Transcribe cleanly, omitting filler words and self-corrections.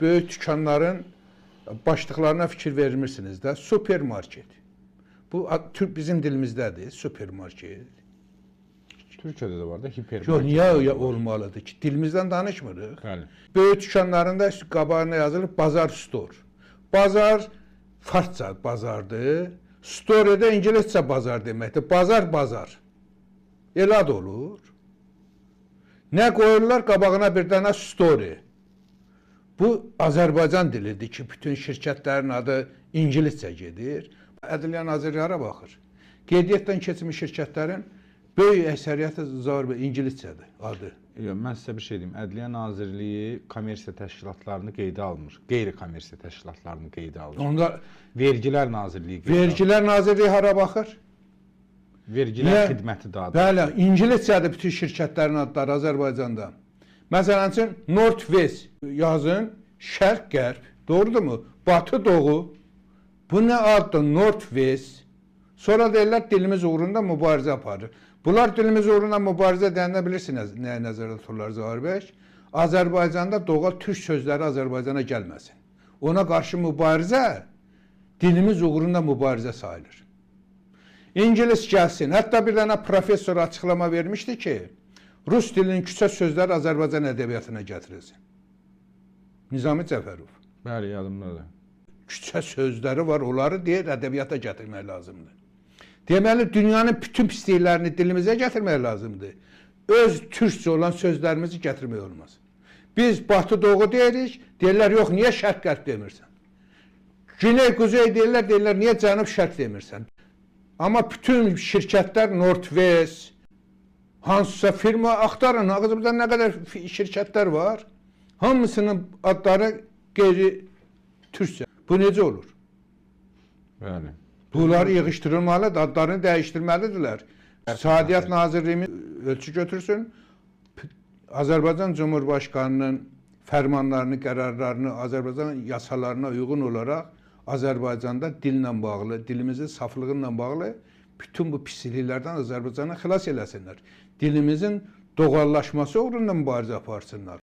böyük dükanların başlıqlarına fikir vermirsiniz də, supermarket. Bu bizim dilimizdədir, supermarket. Türkiyədə də var da hipermarket. Yox, niyə olmalıdır ki? Dilimizdən danışmırıq. Bəli. Böyük dükanlarında qabağına yazılıb bazar store. Bazar farsça bazardır. Store də ingiliscə bazar deməkdir. Bazar. Elə də olur. Nə qoyurlar qabağına bir dənə story. Bu Azərbaycan dilidir ki, bütün şirkətlərin adı ingiliscə gedir. Ədliyyə Nazirliyi baxır. Qeydiyyatdan keçmiş şirkətlərin böyük əksəriyyəti ingiliscədir adı. Yox, mən sizə bir şey deyim. Ədliyyə Nazirliyi kommersiya təşkilatlarını qeydə almır. Qeyri-kommersiya təşkilatlarını qeydə alır. Onda Vergilər Nazirliyi qeydə alır. Vergilər Nazirliyi hara baxır? Vergilər xidməti dadır. Bəli, ingiliscədir bütün şirkətlərin adları Azərbaycanda. Məsələn üçün North-West yazın, Şərq-Qərb, doğrudurmu? Batı-Doğu. Bu nə addır? North-West. Sonra deyirlər dilimiz uğrunda mübarizə aparır. Bunlar dilimiz uğrunda mübarizə deyəndə bilirsiniz nəyə nəzərdə tuturlar Zahir bəy? Azərbaycanda doğal türk sözləri Azərbaycana gəlməsin. Ona qarşı mübarizə dilimiz uğrunda mübarizə sayılır. İngilis gəlsin. Hətta bir dənə professor açıqlama vermişdi ki, Rus dilinin küçə sözləri Azərbaycan ədəbiyyatına gətirilsin. Nizami Cəfərov. Bəli, yadımdadır. Küçə sözləri var, onları deyir, ədəbiyyata gətirmək lazımdır. Deməli, dünyanın bütün pisliklərini dilimizə gətirmək lazımdır. Öz türkçə olan sözlərimizi gətirmək olmaz. Biz batı-doğu deyirik, deyirlər, yox, niyə şərq-qərb demirsən? Güney-quzey deyirlər, niyə cənub-şərq demirsən? Amma bütün şirkətlər North-West, hansısa firma axtarın, ağzımızda nə qədər şirkətlər var, hamısının adları qeyri-türkçə. Bu necə olur? Bəli. Bunları yığışdırılmalıdır, adlarını dəyişdirməlidirlər. Sadiyyət Nazirliyimiz ölçü götürsün, Azərbaycan Cumhurbaşqanının fərmanlarını, qərarlarını, Azərbaycan yasalarına uyğun olaraq Azərbaycanda dillə bağlı, dilimizin saflığı ilə bağlı bütün bu pisliklərdən Azərbaycanı xilas eləsinlər. Dilimizin doğallaşması uğrunda mübarizə aparsınlar.